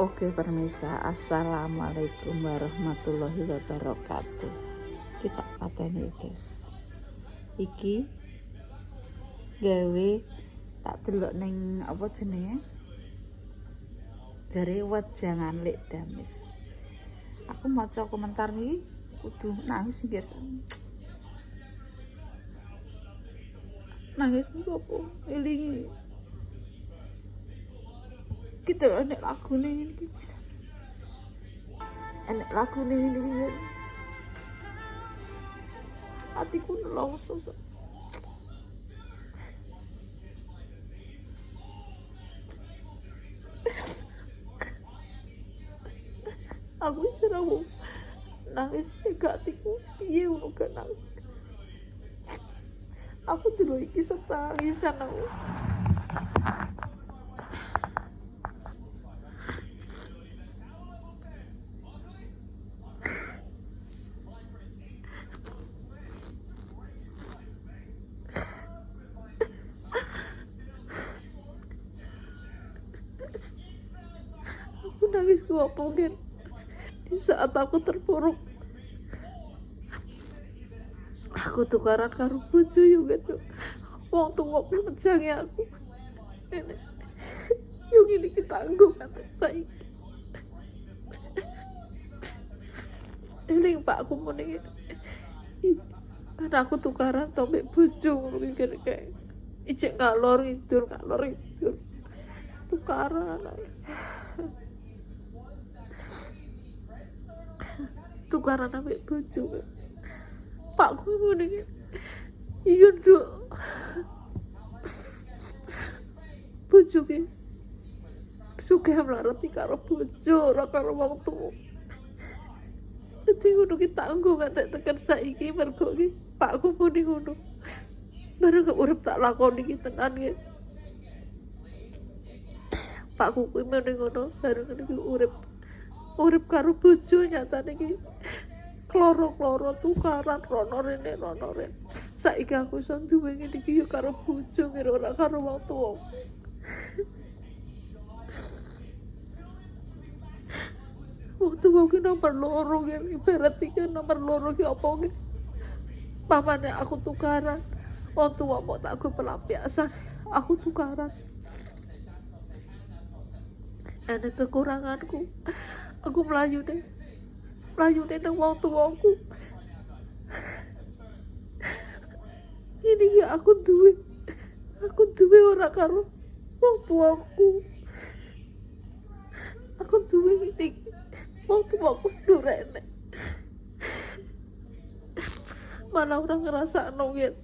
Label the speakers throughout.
Speaker 1: Oke permisa, assalamualaikum warahmatullahi wabarakatuh. Kita pateni guys. Iki gawe tak delok ning apa jenenge? Jare wajangan lek damis. Aku maca komentar iki kudu nangis guys. Nangis opo? Elingi. Kita enek lagu nih ini bisa. Enek lagu nih ini. Hatiku nelongso. Aku seramu nangis gak hatiku piye ngono gak nangis. Aku dulu iki setangisan aku. Aku nangis kuapongin di saat aku terpuruk. Aku tukaran karo bojo juga tuh. Wong tuwaku mejangi aku. Nenek. Yung ini kitanggung kata saiki. Eling pak aku mending kan aku tukaran tombek bojo mikir kayak ijek ngalor ngidul tukaran ambek bojo pakku mending iya nduk bojo ki sugih mlarati karo bojo ora karo wong tuwa. Dadi ngono ki tanggung ngantek tekan saiki mergo ki pakku muni ngono. Bareng gak urip tak lakoni ki tenan ki. Pakku kuwi muni ngono, bareng iki urip karo bojo nyatane ki kloro-kloro tukaran rono rene. Saiki aku iso duwe ngene iki yo karo bojo ngira ora karo wong tuwa. Waktu ki nomor loro ki ibarat iki nomor loro ki apa ki pamane aku tukaran wong tuwa mau tak go pelampiasan aku tukaran ana kekuranganku aku melayu deh nang wong tuwaku ini ya aku duwe ora karo wong tuwaku aku duwe ini wong tuwaku sedurene mana orang ngerasa nongin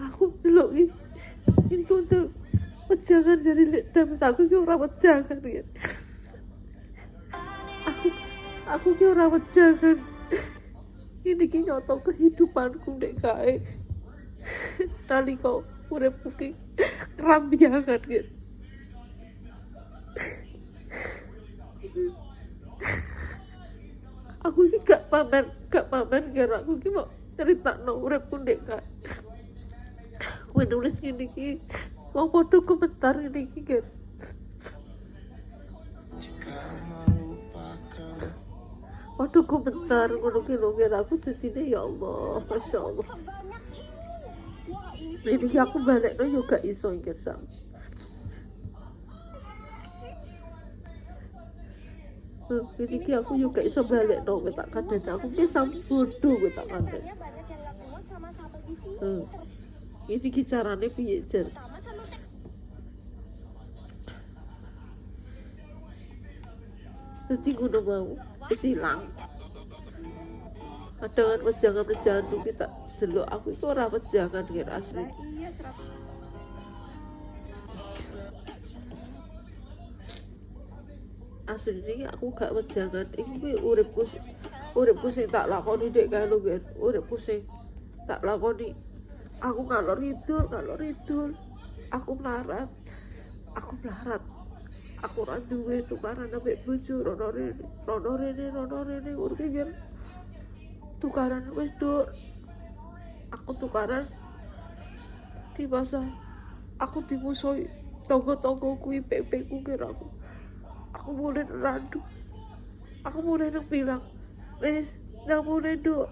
Speaker 1: aku dulu ini untuk wejangan dari damis aku ki ora wejangan ya aku ki ora wejangan ini ki nyoto kehidupanku nek kae nalika uripku ki rambiangan gitu. Aku ini gak pamer gara aku ini mau cerita no uripku ndek kak aku nulis gini ki mau foto komentar ini ki kan foto komentar ngono ki aku jadinya ya Allah Masya Allah ini ki aku balik no juga iso ingat sama ini ki aku juga iso balik dong kita kadang aku ki sambodo kita kadang ini ki carane piye jan dadi ngono mau wis ilang kadang wejangan kita delok aku iku ora wejangan kira asli ini aku gak wejangan iki uripku sing tak lakoni dek karo ben uripku sing tak lakoni aku ngalor idul aku melarat aku ora duwe tukaran ambek bojo rono rene urip iki tukaran wedok aku tukaran di masa aku dimusuhi tonggo-tonggoku ipe-ipeku kira aku mulai randu, aku mulai bilang wis nang mulai nduk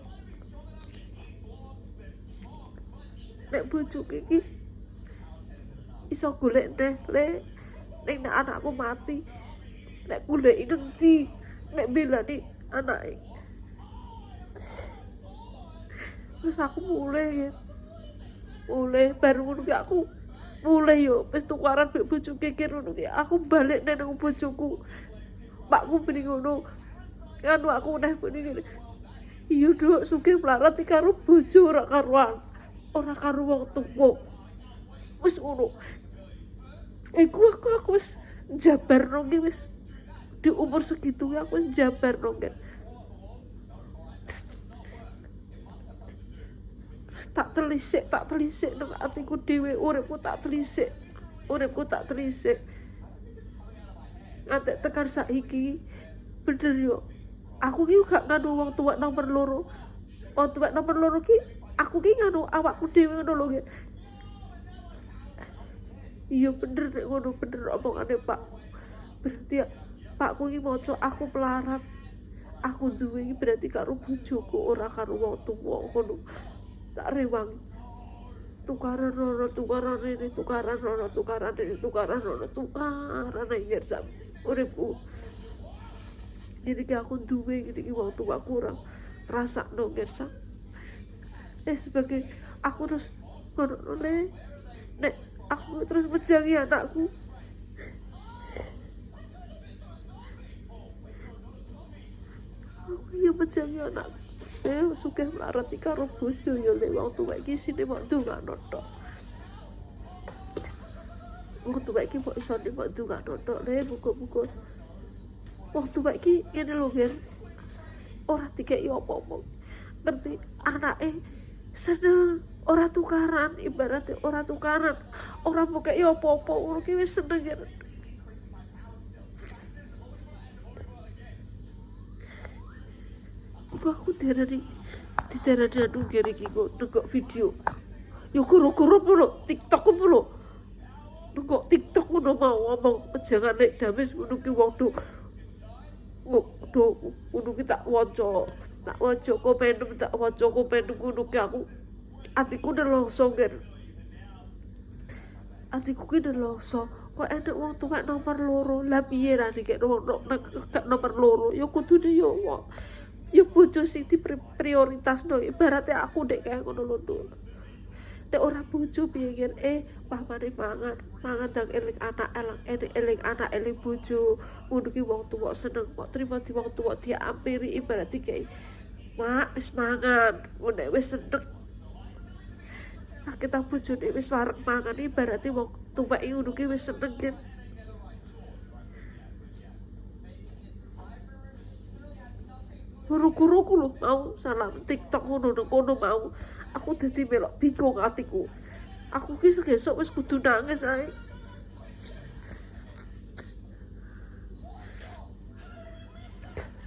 Speaker 1: nek bojoku iki iso golek le nek anakku mati, nek goleki nang ndi, nek belani anake. Terus aku mulai baru ngono ki aku mulai yo wis tukaran mbek bojoku kikir ngono ki aku balik nang bojoku. Pakku beli ngono kan aku neh ngene. Iya nduk sugih melarat karo bojo ora karuan. Ora karo wong tuwa. Wis ngono. Aku wis jabar nang wis di umur segitu aku wis jabar nang. Tak telisik nang atiku dhewe, uripku tak telisik nganti tekan saiki. Bener yo aku ki gak nganu wong tuwa nomor loro. Wong tuwa nomor loro ki aku ki nganu awakku dhewe ngono lho. Iya bener nek ngono, bener omongane Pak. Berarti Pakku ki maca aku pelarat. Aku duwe iki berarti karo bojoku ora karo wong tuwa ngono. Tak rewangi. Tukaran rono, tukaran ini, tukaran rono, tukaran ini, tukaran rono, tukaran aja sam uripku. Jadi ki aku duwe gini ki wong tua kurang rasa no gersa. Sebagai aku terus ngono nek aku terus menjangi anakku. Aku yo menjangi anakku. Sugih melarat karo bojo yo lek wong tuwa iki sine mok ndongakno tok. Wong tuwa iki kok iso mok ndongakno tok le buku-buku. Wong tuwa iki ngene lho, Ger. Ora dikeki apa-apa. Ngerti anake seneng ora tukaran, ibaratnya ora tukaran, ora mau keki apa-apa, ngono ki wis seneng ya. Aku diarani anu kene iki kok nengok video. Ya goro-goro pula TikTok pula. Nengok TikTok ngono mau ngomong jangan nek dames ngono ki wong do ngono ki tak waca komen ngono ki aku atiku nelongso Ger. Atiku ki nelongso kok enek wong tuwek nomor loro. Lah piye ra nek nomor loro ya kudune ya wong ya bojo sing diprioritasno. Ibaratnya aku nek kaya ngono lho Nduk. Nek ora bojo piye Ger pamane mangan dang eling anak eling bojo. Ngono ki wong tuwa seneng kok trimo di wong tuwa diampiri ibarat iki mak wis mangan nek wis seneng. Nah kita bojone wis wareg mangan ibaratnya wong tuwa iki ngono ki wis seneng Ger. Guru-guruku lho mau salam TikTok ngono mau aku dadi melok bingung atiku. Aku ki esuk wis kudu nangis ae.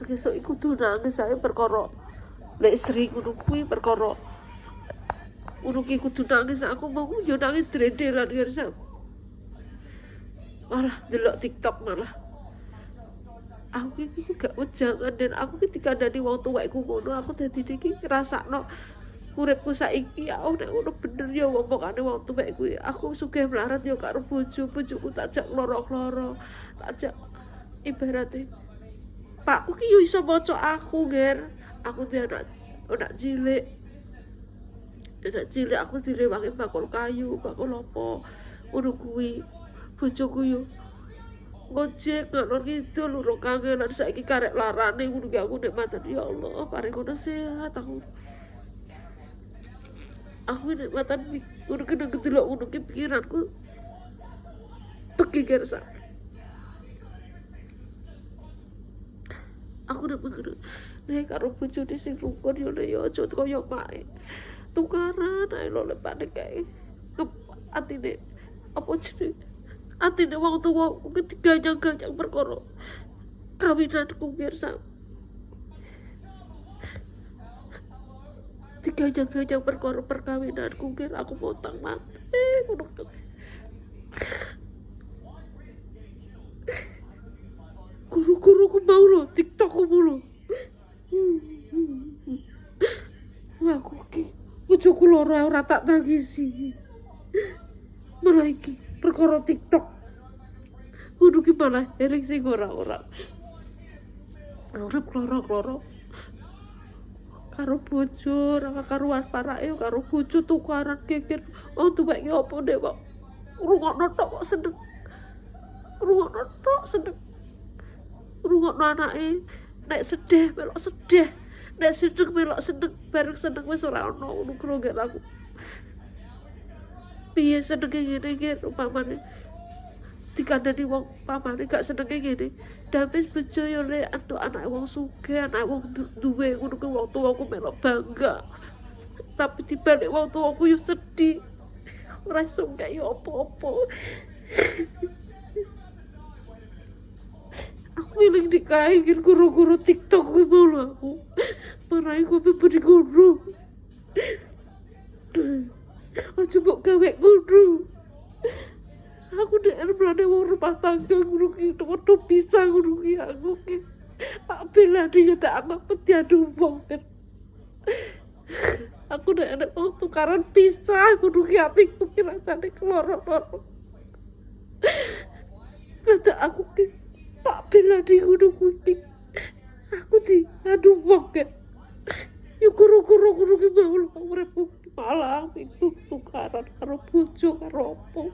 Speaker 1: Esuk iku kudu nangis ae perkara lek sering ngono kuwi perkara ngono ki kudu nangis. Aku mau yo nangis drendelan ya malah delok TikTok malah. Aku iki gak wejangan dan aku ki dikandani wong tuwekku ngono aku dadi iki ngrasakno uripku saiki ya nek ngono bener ya omongane wong tuwekku. Aku sugih melarat ya karo bojoku tak jak loro-loro, tak jak ibaratnya Pakku ki yo iso maca aku Ger. Aku di anak cilik aku direwangi bakul kayu, bakul apa ngono kuwi. Bojoku yo ngojek ngalor gitu lurung kangenan saiki karek larane ngono ki aku nek matur ya Allah paring ngono sehat aku nek matan ngono ki nang delok ngono ki pikiranku pergi Ger. Aku nek ngono nek karo bojone sing rukun yo nek yo aja kaya mae tukaran ae lho lepane kae atine apa jenenge atine wong tuwa ku diganyang-ganyang perkara kawinanku Ger diganyang-ganyang perkara perkawinanku Ger. Aku mau tang mati ngono. ora tak tangisi. Malah iki perkara TikTok. Kudu ki malah eling sing ora-ora. Urip kloro-kloro. Karo bojo, ora karuan parake karo bojo tukaran geger. Oh tuwek ki opo ndek kok. Rungokno tok kok seneng. Rungokno tok seneng. Rungokno anake nek sedih melok sedih. Nek seneng melok seneng, bareng seneng wis ora ono ngono kroger aku. Piye senenge ngene iki upamane dikandani wong pamane gak senenge ngene. Dames bejo yo le antuk anak wong sugih, anak wong duwe ngono ku wong tuwaku melok bangga. Tapi dibalik wong tuwaku yo sedih. Ora iso gak yo apa-apa. Aku ilang dikain guru-guru TikTok kuwi mau lho aku. Marai ku bebedi guru. Aja mbok gawe guru. Aku nek mlane wong rumah tangga ngono ki tuwa bisa ngono ki aku ki. Tak bela dia tak apa diadu wong kan. Aku nek ana wong tukaran pisah ngono ki atiku ki rasane keloro-loro. Kata aku ki tak bela dia ngono ki. Aku diadu wong kan. Yo guru-guru ngono ki mau uripku malah itu tukaran karo bojo karo opo.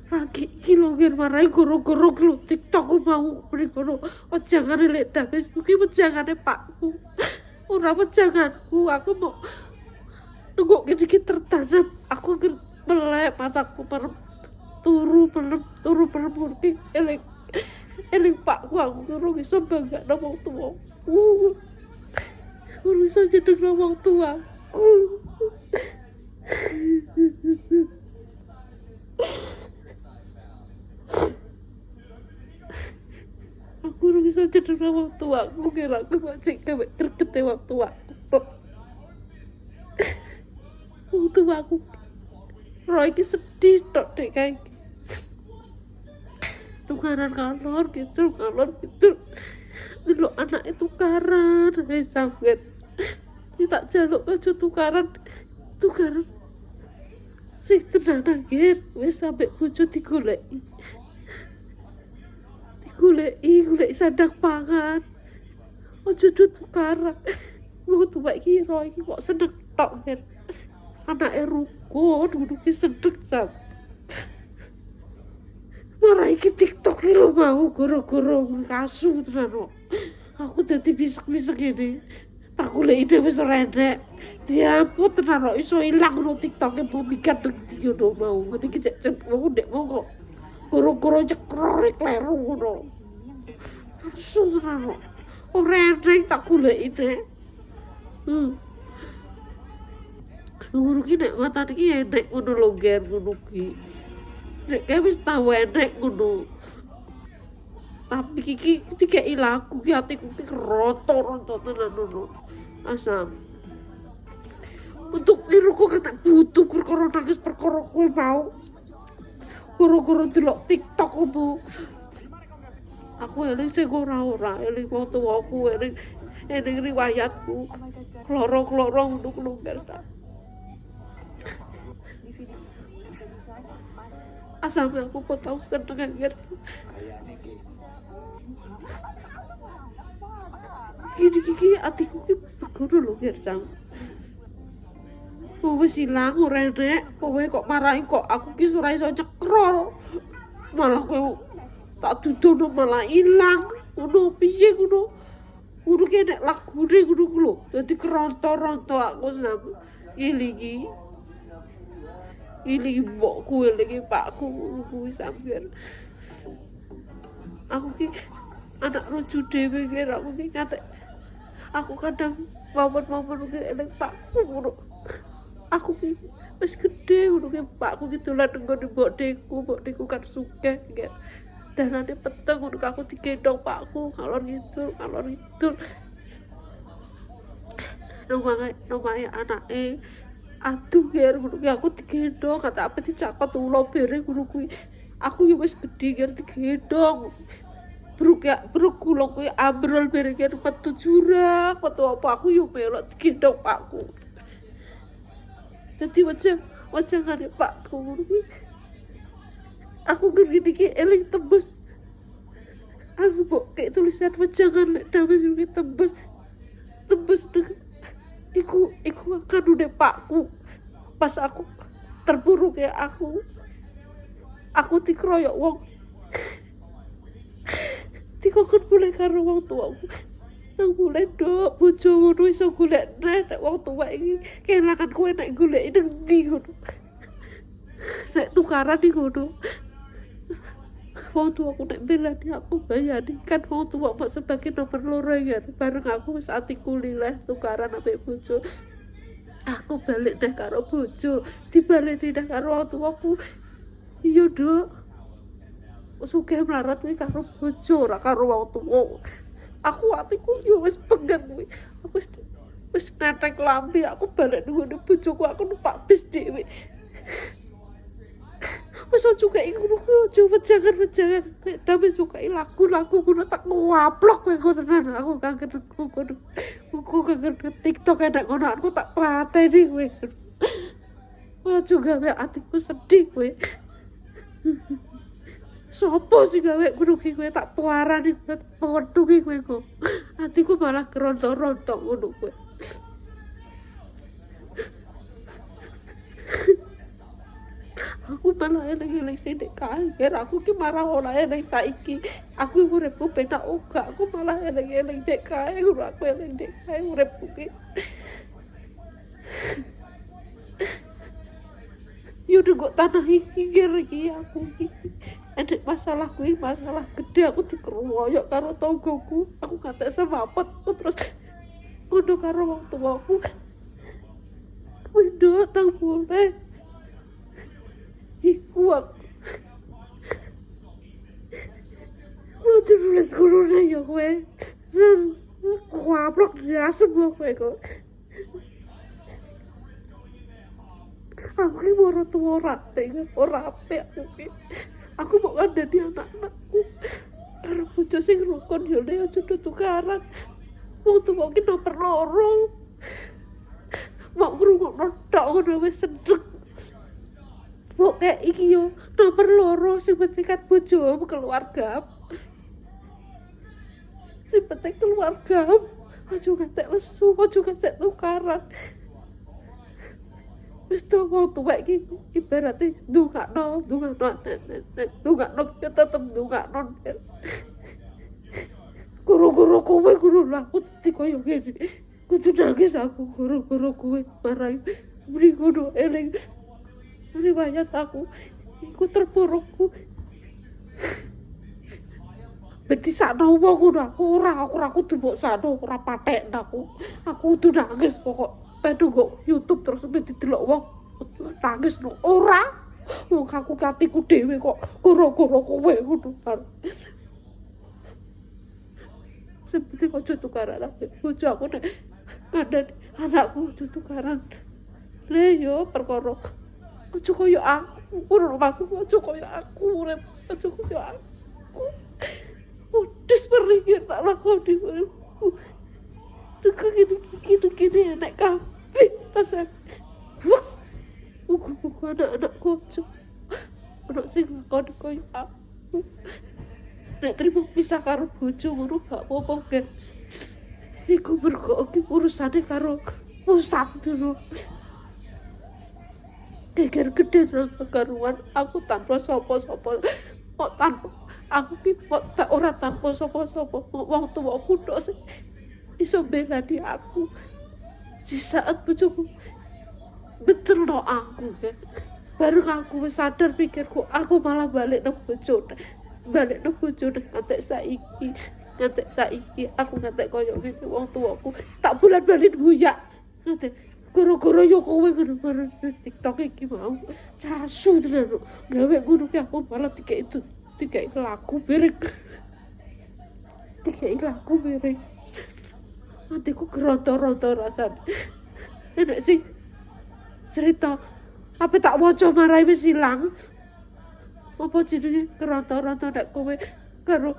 Speaker 1: Lagi iki lho ngger marai goro-goro lho TikTok mau mrikono wejangane lek Dames iki wejangane pakku. Ora wejanganku, aku mau nunggu iki tertanam. Aku melek mataku turu pelem iki eling pakku aku karo iso bangga nang wong tuwaku. Ora iso jedeg nang wong tuwaku. Aku ora bisa jedeg nang wong tuaku, kira aku kok cek gawe gregete wong tuaku. Wong tuaku roh iki sedih tok dek kae. Tukaran kalor gitu. Dulu anak itu tukaran, sampean. Iki tak jaluk aja tukaran. Sing tenanan ger, wis sampe bojo digoleki. Golek sandang pangan. Ojo tukaran. Wong tuwa iki ro iki kok seneng tok kan. Anake rukun kudu ki seneng sam. Ora iki TikTok iki lho mau goro-goro kasu tenan. Aku dadi bisik-bisik ngene. Tak goleki dhewe wis ora enek. Diampun tenan kok iso ilang no TikTok-e pemikat ndi ngono mau. Ngene iki cek wong ndek wong kok goro-goro cekrek kleru ngono. Langsung tenan kok. Ora enek tak goleki dek. Ngono ki nek matan iki enek ngono lho ger ngono ki. Nek kae wis tau enek ngono. Tapi iki dikeki lagu ki atiku ki roto-roto tenan ngono. Asam. Untuk niruku kata butuh perkara nangis perkara kowe mau. Guru-guru delok TikTok opo. Aku eling sing ora eling wong tuwaku eling riwayatku. Kloro-kloro ngono ku garsa. Asal aku kok tau seneng anjir. Gini atiku ki begono lho garsa. Wis ilang ora enek, kowe kok marahi kok aku ki ora iso nyekrol. Malah kowe tak dudono malah ilang. Ngono piye ngono? Ngono ki nek lagune ngono ku lho. Dadi keronto-ronto aku sama ilingi. Ilingi mbokku, ilingi pakku kuwi sampeyan. Aku ki anak lucu dhewe ki aku ki ngatek. Aku kadang momen-momen ki eling pakku ngono. Aku ki wis gedhe ngono ki pakku ki dolan nggone mbok deku kan sugih nggih. Dalane peteng ngono aku digendong pakku kalor ngidul. Nomae anake aduh ger ngono ki aku digendong kata apa dicakot ulo bere ngono kuwi. Aku yo wis gedhe ger digendong. bruk kula kuwi ambrol bareng metu jurang, metu apa aku yo melok digendong pakku. Dadi wajangane pakku kuwi aku ngene iki eling tembus. Aku kok kayak tulisan wajangan lek dames iki tembus iku akan udah pakku pas aku terpuruk ya aku dikeroyok wong dikokon mulai karo wong tuaku nang mulai dok bojo ngono iso golek nek wong tua iki kelangan kowe nek golek nang ndi ngono nek tukaran iki ngono wong tuaku nek belani aku bayani kan wong tua mak sebagai nomor loro ya bareng aku wis atiku lileh tukaran ambek bojo aku balik deh karo bojo dibaleni deh karo wong tuaku iya dok sugih melarat kuwi karo bojo ora karo wong tuwa aku atiku yo wis pengen kuwi aku wis netek lambe aku balik nang bojoku aku numpak bis dhewe wis ojo kaya ngono ku coba jangan tapi suka laku kudu tak ngaplok kowe tenan aku kangen TikTok enak ngono aku tak pateni kowe ojo gawe atiku sedih kowe sopo sih gawe kudu ki kowe tak puarani podo ki kowe kok atiku malah kerontok-rontok ngono kowe aku malah eling-eling sing nek kae aku ki marah ora eling saiki aku uripku penak uga aku malah eling-eling nek kae aku eling nek kae uripku ki yo kok tanah iki iki aku ki ada masalah kuwi masalah gede aku dikeroyok karo tonggoku aku katek semapet terus kudu karo wong tuaku wis nduk tang boleh iku aku nulis kurune ya kowe waplok asem kowe kok aku ki moro tuwa ora apik aku mau ngandani anak-anakku karo bojo sing rukun yo le aja tukaran wong tuwa ki nomor loro mau ngrungokno tok ngono wis sedek kok kayak iki yo nomor loro sing penting kan bojo keluarga sing penting keluarga aja ngantek lesu aja ngantek tukaran wis to wong tuwek iki ibaratnya ndungakno yo tetep ndungakno guru-guru kowe kudu laku dikoyo ngene kudu nangis aku guru-guru kowe marahi beri kudu eling riwayat aku iku terpurukku berarti sakno wong ngono aku ora kudu mbok sakno ora patek aku kudu nangis pokok pedu kok YouTube terus didelok wong nangis no ora wong aku katiku dhewe kok goro-goro kowe ngono kan seperti ojo tukaran bojo aku nek ngandani anakku ojo tukaran le yo perkara ojo koyo aku ngono maksud ojo koyo aku urip ojo koyo aku udah berpikir tak lakoni uripku gini anak kabeh pas buku anak ojo anak sing lakoni koyo aku nek terima pisah karo bojo ngono gak apa-apa kan iku mergo urusane karo pusat dulu geger gede nang karuan aku tanpa sapa-sapa kok tanpa aku ki kok ora tanpa sapa-sapa wong tuwaku tok sing iso belani aku di saat bojoku beterno aku kan baru aku wis sadar pikirku aku malah balik nang bojone ngantek saiki aku ngantek koyo ngene wong tuwaku tak bulan balik buyak ngantek goro-goro yo kowe ngono bareng TikTok iki mau casu tenan gawe ngono ki aku malah tiga laku bereng atiku gerontor-rontor rasane enak sih cerita apa tak waca marai wis ilang apa jenenge gerontor-rontor nek kowe karo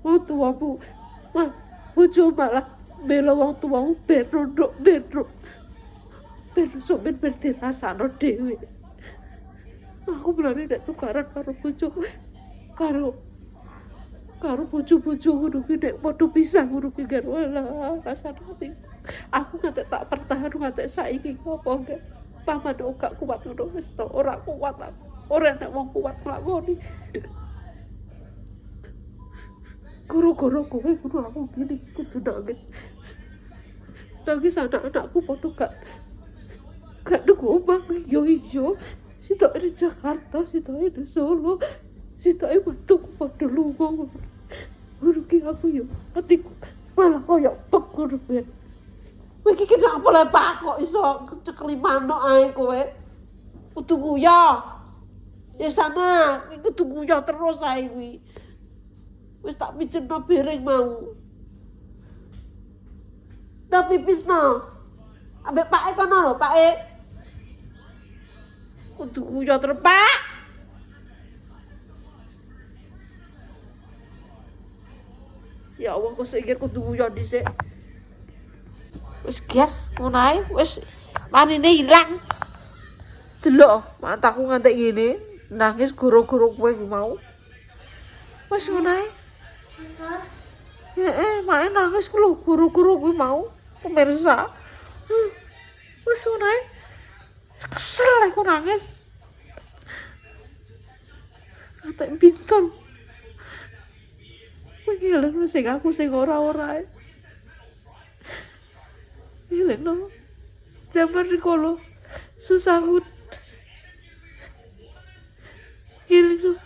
Speaker 1: wong tuamu mah bojo malah bela wong tuamu ben sok ben dirasakno dhewe. Aku mulane nek tukaran karo bojo karo bojo-bojo ngono ki nek padha pisah ngono ki gar walah rasane ati. Aku ngantek tak pertahan ngantek saiki apa enggak paman gak kuat ngono wis to ora kuat aku. Ora nek wong kuat nglakoni. Goro-goro kowe kudu aku gini kudu nangis. Nangis anak-anakku padha gak duku omah yo ijo. Sitoke di Jakarta, sitoke di Solo, sitoke metuku padha lunga. Rugi aku yo, atiku malah koyo pek ngono kuwi. Kowe iki kenapa le Pak kok iso cekeli manuk ae kowe? Kudu guya. Ya sana, iku kudu guya terus ae kuwi. Wis tak pijenno bereng mau. Tak pipisno. Ambek Pak E kono lho, Pak E. Kudu guya terus, Pak. Ya Allah, kok sikir kudu guya dhisik. Wis gas, ngono ae, wis marine ilang. Delok, mataku ngantek ngene, nangis goro-goro kowe mau. Wis ngono ae. Main nangis ku lho guru-guru kuwi mau pemirsa. Wis ngono ae. Kesel aku nangis. Kata bintang. Kowe iki lho sing aku sing ora-ora ae. Iki lho. Jaman rikolo susahun. Iki lho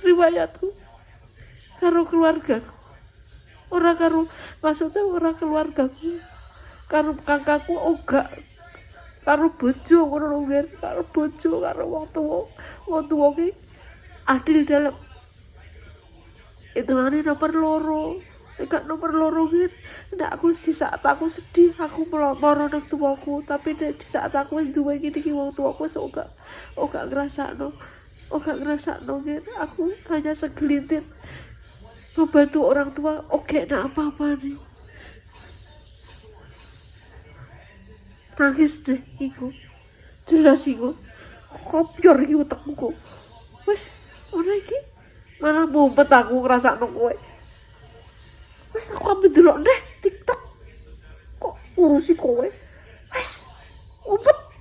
Speaker 1: riwayatku karo keluargaku. Ora karo maksudnya ora keluargaku. Karo kakakku uga karo bojo ngono lho nggih, karo bojo karo wong tuwa. Wong tuwa ki adil dalam hitungane nomor loro. Nek nomor loro nggih, nek aku di saat aku sedih aku moro nang tuwaku, tapi di saat aku wis duwe ngene iki wong tuwaku wis ora ngrasakno. Ora ngrasakno nggih, aku hanya segelintir membantu orang tua, oke nak apa-apa nih. Nangis deh iku. Jelas iku. Kopyor iki utekku kok. Wis, ora iki malah mumpet aku ngrasakno kowe. Wis aku ambil delok deh TikTok. Kok ngurusi kowe. Wis, mumpet.